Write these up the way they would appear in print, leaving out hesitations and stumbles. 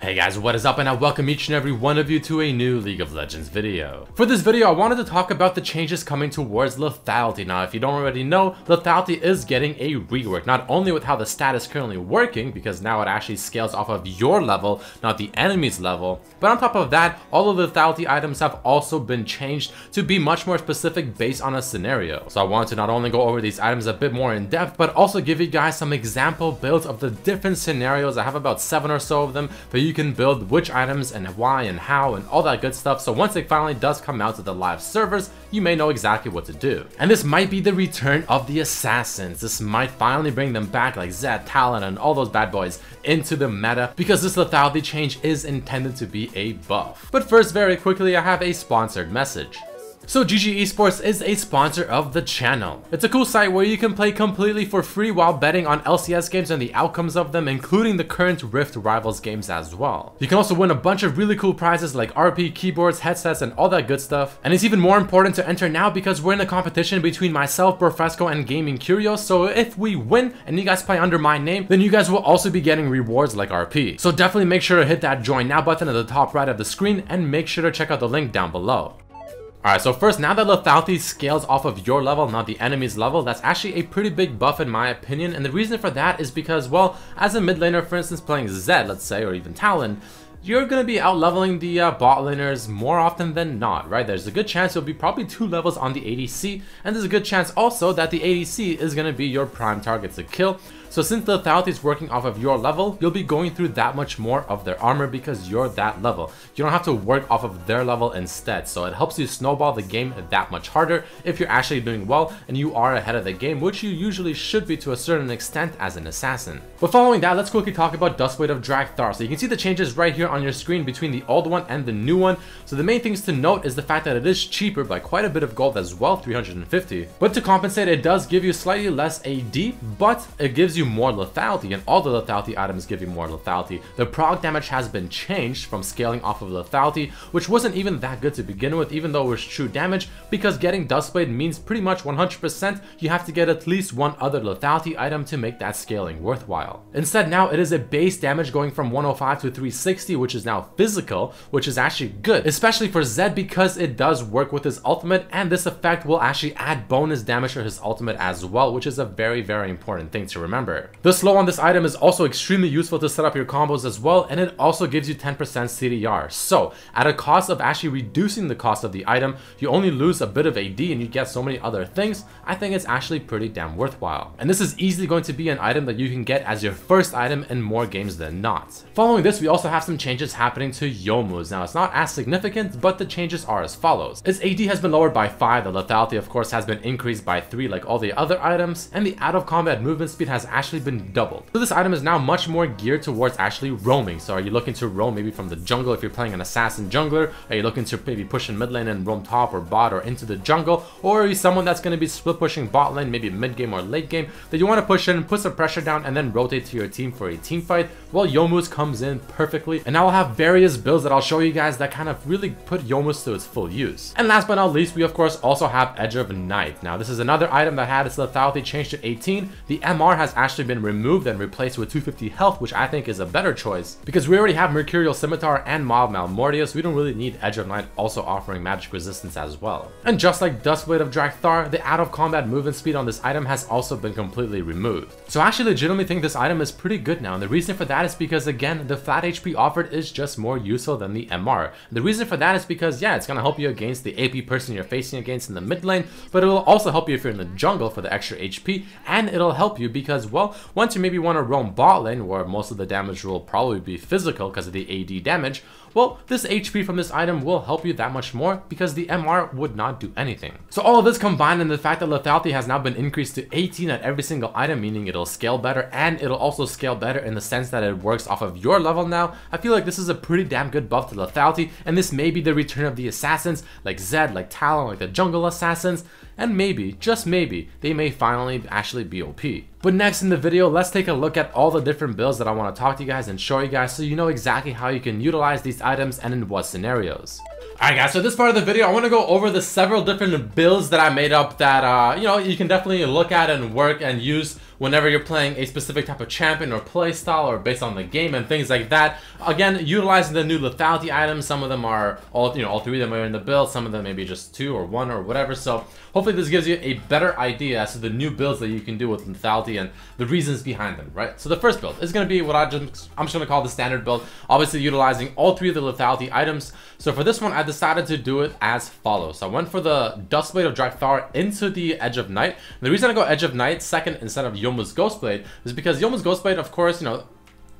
Hey guys, what is up, and I welcome each and every one of you to a new League of Legends video. For this video, I wanted to talk about the changes coming towards lethality. Now, if you don't already know, lethality is getting a rework, not only with how the stat is currently working, because now it actually scales off of your level, not the enemy's level, but on top of that, all of the lethality items have also been changed to be much more specific based on a scenario. So I wanted to not only go over these items a bit more in depth, but also give you guys some example builds of the different scenarios. I have about 7 or so of them, but you can build which items and why and how and all that good stuff. So once it finally does come out to the live servers, you may know exactly what to do. And this might be the return of the assassins. This might finally bring them back, like Zed, Talon, and all those bad boys into the meta, because this lethality change is intended to be a buff. But first, very quickly, I have a sponsored message. So GG Esports is a sponsor of the channel. It's a cool site where you can play completely for free while betting on LCS games and the outcomes of them, including the current Rift Rivals games as well. You can also win a bunch of really cool prizes like RP, keyboards, headsets, and all that good stuff. And it's even more important to enter now because we're in a competition between myself, Profresco, and Gaming Curios. So if we win and you guys play under my name, then you guys will also be getting rewards like RP. So definitely make sure to hit that join now button at the top right of the screen, and make sure to check out the link down below. Alright, so first, now that lethality scales off of your level, not the enemy's level, that's actually a pretty big buff in my opinion, and the reason for that is because, well, as a mid laner, for instance, playing Zed, let's say, or even Talon, you're going to be out-leveling the bot laners more often than not, right? There's a good chance you'll be probably 2 levels on the ADC, and there's a good chance also that the ADC is going to be your prime target to kill. So since lethality is working off of your level, you'll be going through that much more of their armor because you're that level. You don't have to work off of their level instead, so it helps you snowball the game that much harder if you're actually doing well and you are ahead of the game, which you usually should be to a certain extent as an assassin. But following that, let's quickly talk about Duskblade of Drakthar. So you can see the changes right here on your screen between the old one and the new one. So the main things to note is the fact that it is cheaper by quite a bit of gold as well, 350. But to compensate, it does give you slightly less AD, but it gives you more lethality, and all the lethality items give you more lethality. The prog damage has been changed from scaling off of lethality, which wasn't even that good to begin with, even though it was true damage, because getting Duskblade means pretty much 100% you have to get at least one other lethality item to make that scaling worthwhile. Instead, now it is a base damage going from 105 to 360, which is now physical, which is actually good, especially for Zed because it does work with his ultimate, and this effect will actually add bonus damage to his ultimate as well, which is a very, very important thing to remember. The slow on this item is also extremely useful to set up your combos as well, and it also gives you 10% CDR. So at a cost of actually reducing the cost of the item, you only lose a bit of AD and you get so many other things. I think it's actually pretty damn worthwhile. And this is easily going to be an item that you can get as your first item in more games than not. Following this, we also have some changes happening to Youmuu's. Now, it's not as significant, but the changes are as follows. Its AD has been lowered by 5, the lethality of course has been increased by 3 like all the other items, and the out of combat movement speed has actually been doubled. So this item is now much more geared towards actually roaming. So are you looking to roam maybe from the jungle if you're playing an assassin jungler? Are you looking to maybe push in mid lane and roam top or bot or into the jungle? Or are you someone that's going to be split pushing bot lane, maybe mid game or late game, that you want to push in, put some pressure down, and then rotate to your team for a team fight? Well, Youmuu's comes in perfectly, and I'll have various builds that I'll show you guys that kind of really put Youmuu's to its full use. And last but not least, we of course also have Edge of Night. Now this is another item that had its lethality changed to 18. The MR has actually been removed and replaced with 250 health, which I think is a better choice because we already have Mercurial Scimitar and Mob Malmortia, so we don't really need Edge of Night also offering magic resistance as well. And just like Duskblade of Drakthar, the out of combat movement speed on this item has also been completely removed. So I actually legitimately think this item is pretty good now, and the reason for that is because, again, the flat HP offered is just more useful than the MR. The reason for that is because, yeah, it's going to help you against the AP person you're facing against in the mid lane, but it will also help you if you're in the jungle for the extra HP, and it'll help you because, well, once you maybe want to roam bot lane where most of the damage will probably be physical because of the AD damage, well, this HP from this item will help you that much more because the MR would not do anything. So all of this combined in the fact that lethality has now been increased to 18 at every single item, meaning it'll scale better, and it'll also scale better in the sense that it works off of your level now, I feel like this is a pretty damn good buff to lethality, and this may be the return of the assassins like Zed, like Talon, like the jungle assassins, and maybe, just maybe, they may finally actually be OP. But next in the video, let's take a look at all the different builds that I want to talk to you guys and show you guys so you know exactly how you can utilize these items and in what scenarios. Alright guys, so this part of the video, I want to go over the several different builds that I made up that, you know, you can definitely look at and work and use whenever you're playing a specific type of champion or play style or based on the game and things like that. Again, utilizing the new lethality items. Some of them are all three of them are in the build. Some of them maybe just 2 or 1 or whatever. So hopefully this gives you a better idea as to the new builds that you can do with lethality and the reasons behind them, right? So the first build is going to be what I'm just going to call the standard build, obviously utilizing all 3 of the lethality items. So for this one, I decided to do it as follows. So I went for the Duskblade of Drakthar into the Edge of Night. And the reason I go Edge of Night second instead of Youmuu's Ghostblade is because Youmuu's Ghostblade, of course,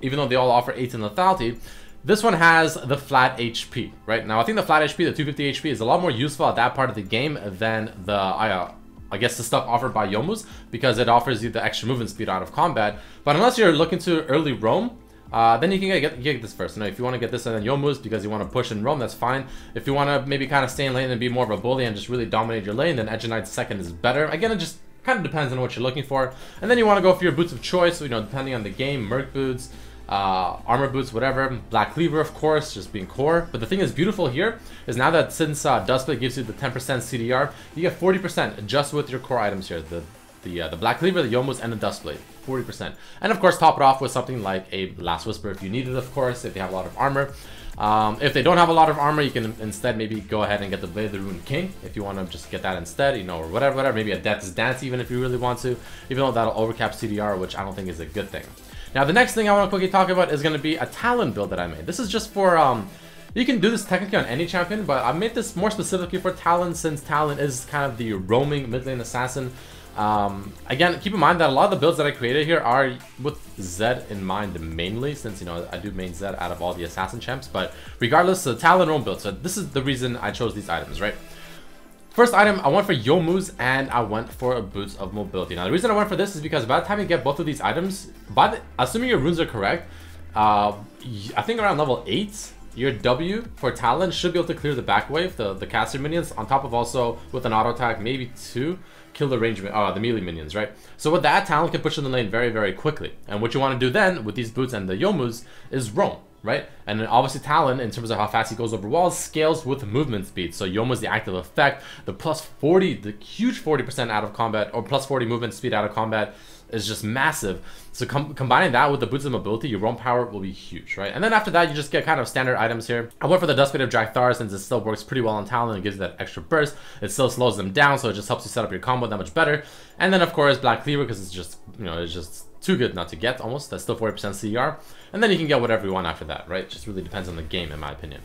even though they all offer 8 in lethality, this one has the flat HP, right? Now I think the flat HP, the 250 HP, is a lot more useful at that part of the game than the I guess the stuff offered by Youmuu's, because it offers you the extra movement speed out of combat. But unless you're looking to early roam, then you can get this first. If you want to get this and then Youmuu's because you want to push and roam, that's fine. If you want to maybe kind of stay in lane and be more of a bully and just really dominate your lane, then Edge of Night second is better. Again, it just kind of depends on what you're looking for. And then you want to go for your boots of choice, depending on the game, Merc boots, armor boots, whatever. Black Cleaver, of course, just being core. But the thing is beautiful here is now that since Duskblade gives you the 10% CDR, you get 40% just with your core items here. The Black Cleaver, the Youmuu's, and the Duskblade. 40%. And of course, top it off with something like a Last Whisper if you need it, of course, if they have a lot of armor. If they don't have a lot of armor, you can instead maybe go ahead and get the Blade of the Ruined King if you want to just get that instead, or whatever. Maybe a Death's Dance even if you really want to, even though that'll overcap CDR, which I don't think is a good thing. Now, the next thing I want to quickly talk about is going to be a Talon build that I made. This is just for, you can do this technically on any champion, but I made this more specifically for Talon since Talon is kind of the roaming mid lane assassin. Again, keep in mind that a lot of the builds that I created here are with Zed in mind mainly, since I do main Zed out of all the assassin champs. But regardless, the Talon roam build. So this is the reason I chose these items, right? First item, I went for Youmuu's and I went for Boots of Mobility. Now the reason I went for this is because by the time you get both of these items, assuming your runes are correct, I think around level 8, your W for Talon should be able to clear the back wave, the caster minions, on top of also with an auto attack, maybe 2, kill the range, the melee minions, right? So with that, Talon can push in the lane very, very quickly. And what you want to do then with these boots and the Youmuu's is roam, right? And then obviously Talon, in terms of how fast he goes over walls, scales with movement speed. So Youmuu's the active effect, the plus 40, the huge 40% out of combat, or plus 40 movement speed out of combat is just massive. So combining that with the boots of mobility, your roam power will be huge, right? And then after that, you just get kind of standard items here. I went for the Duskblade of Drakthar since it still works pretty well on Talon and gives you that extra burst. It still slows them down, so it just helps you set up your combo that much better. And then of course Black Cleaver, because it's just, it's just too good not to get almost. That's still 40% CR. And then you can get whatever you want after that, right? It just really depends on the game, in my opinion.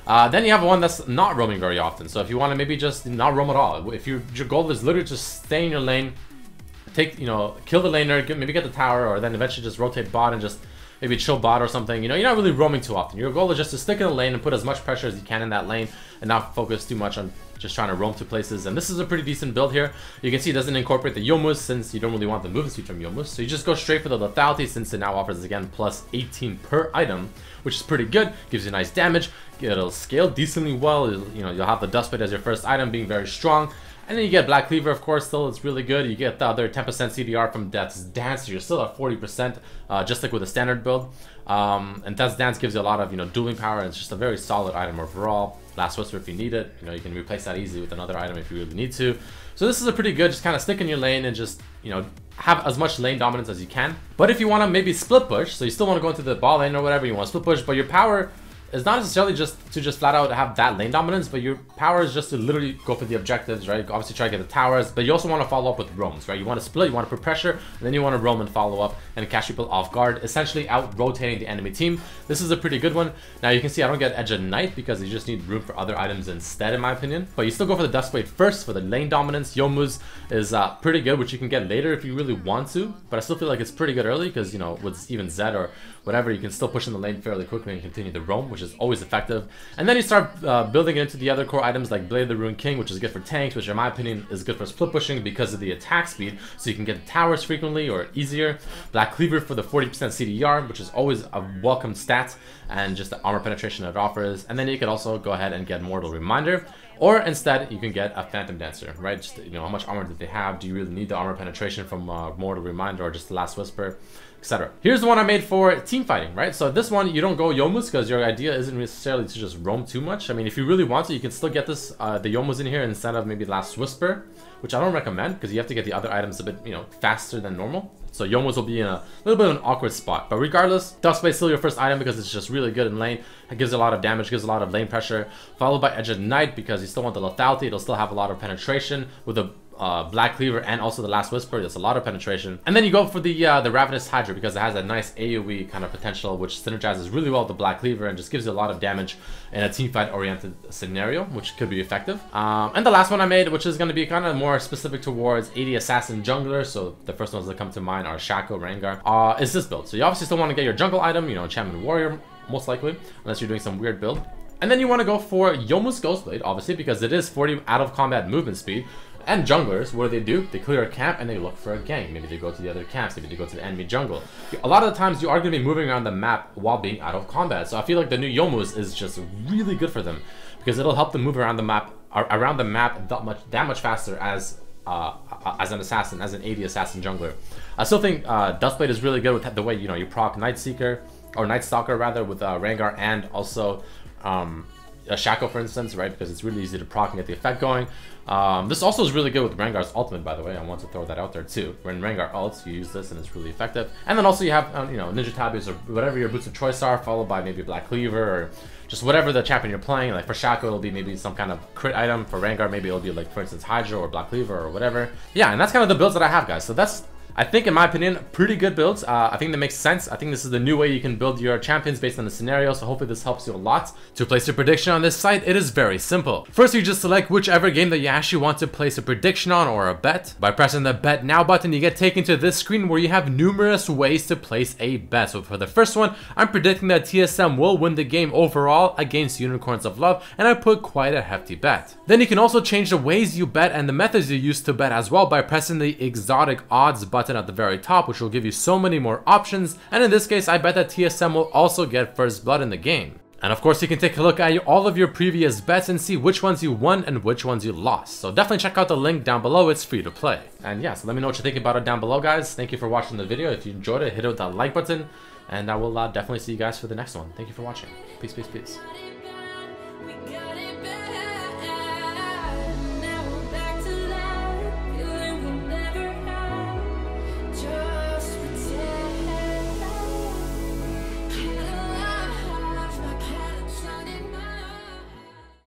Then you have one that's not roaming very often. So if you want to maybe just not roam at all, if your goal is literally just stay in your lane, kill the laner, maybe get the tower, or then eventually just rotate bot and just maybe chill bot or something. You're not really roaming too often. Your goal is just to stick in the lane and put as much pressure as you can in that lane and not focus too much on just trying to roam to places. And this is a pretty decent build here. You can see it doesn't incorporate the Youmuu's since you don't really want the movement speed from Youmuu's. So you just go straight for the lethality since it now offers, again, plus 18 per item, which is pretty good. Gives you nice damage. It'll scale decently well. You'll have the Duskblade as your first item, being very strong. And then you get Black Cleaver, of course, still it's really good. You get the other 10% CDR from Death's Dance, so you're still at 40%, just like with the standard build. And Death's Dance gives you a lot of, dueling power, and it's just a very solid item overall. Last Whisper if you need it, you can replace that easily with another item if you really need to. So this is a pretty good, just kind of stick in your lane and just, have as much lane dominance as you can. But if you want to maybe split push, so you still want to go into the ball lane or whatever, you want to split push, but your power is not necessarily just to flat out have that lane dominance, but your power is just to literally go for the objectives, right? Obviously try to get the towers, but you also want to follow up with roams, right? You want to split, you want to put pressure, and then you want to roam and follow up and catch people off guard, essentially out rotating the enemy team. This is a pretty good one. Now you can see I don't get Edge of Night because you just need room for other items instead, in my opinion. But you still go for the Duskblade first for the lane dominance. Youmuu's is pretty good, which you can get later if you really want to, but I still feel like it's pretty good early because, with even Zed or whatever, you can still push in the lane fairly quickly and continue to roam, which is always effective. And then you start building it into the other core items like Blade of the Ruined King, which is good for tanks, which in my opinion is good for split pushing because of the attack speed, so you can get the towers frequently or easier. Black Cleaver for the 40% CDR, which is always a welcome stat, and just the armor penetration it offers. And then you can also go ahead and get Mortal Reminder, or instead you can get a Phantom Dancer, right? Just, how much armor did they have? Do you really need the armor penetration from Mortal Reminder or just the Last Whisper, etc. Here's the one I made for team fighting, right? So this one, you don't go Youmuu's because your idea isn't necessarily to just roam too much. I mean, if you really want to, you can still get this, the Youmuu's in here instead of maybe Last Whisper, which I don't recommend because you have to get the other items a bit, faster than normal. So Youmuu's will be in a little bit of an awkward spot. But regardless, Duskblade is still your first item because it's just really good in lane. It gives a lot of damage, gives a lot of lane pressure. Followed by Edge of Night because you still want the lethality. It'll still have a lot of penetration with a Black Cleaver and also the Last Whisper. There's a lot of penetration. And then you go for the Ravenous Hydra because it has a nice AoE kind of potential, which synergizes really well with the Black Cleaver and just gives you a lot of damage in a teamfight oriented scenario, which could be effective. And the last one I made, which is going to be kind of more specific towards AD Assassin Jungler, so the first ones that come to mind are Shaco, Rengar, is this build. So you obviously still want to get your jungle item, you know, Enchantment Warrior, most likely, unless you're doing some weird build. And then you want to go for Youmuu's Ghostblade, obviously, because it is 40 out of combat movement speed. And junglers, what do? They clear a camp and they look for a gank. Maybe they go to the other camps, maybe they go to the enemy jungle. A lot of the times you are going to be moving around the map while being out of combat. So I feel like the new Youmuu's is just really good for them because it'll help them move around the map that much faster as an assassin, as an AD assassin jungler. I still think Duskblade is really good with the way, you know, you proc Night Seeker, or Night Stalker rather, with Rengar and also Shaco, for instance, right? Because it's really easy to proc and get the effect going. This also is really good with Rengar's ultimate, by the way. I want to throw that out there too. When Rengar ults, you use this and it's really effective. And then also you have, you know, Ninja Tabus or whatever your boots of choice are, followed by maybe Black Cleaver or just whatever the champion you're playing. Like for Shaco, it'll be maybe some kind of crit item. For Rengar, maybe it'll be like, for instance, Hydra or Black Cleaver or whatever. Yeah, and that's kind of the builds that I have, guys. So that's, I think, in my opinion, pretty good builds. I think that makes sense. I think this is the new way you can build your champions based on the scenario, so hopefully this helps you a lot. To place your prediction on this site, it is very simple. First, you just select whichever game that you actually want to place a prediction on or a bet. By pressing the Bet Now button, you get taken to this screen where you have numerous ways to place a bet. So for the first one, I'm predicting that TSM will win the game overall against Unicorns of Love, and I put quite a hefty bet. Then you can also change the ways you bet and the methods you use to bet as well by pressing the Exotic Odds button at the very top, which will give you so many more options. And in this case, I bet that TSM will also get first blood in the game. And of course, you can take a look at all of your previous bets and see which ones you won and which ones you lost. So definitely check out the link down below. It's free to play. And yeah, so let me know what you think about it down below, guys. Thank you for watching the video. If you enjoyed it, hit it with that like button, and I will definitely see you guys for the next one. Thank you for watching. Peace, peace, peace.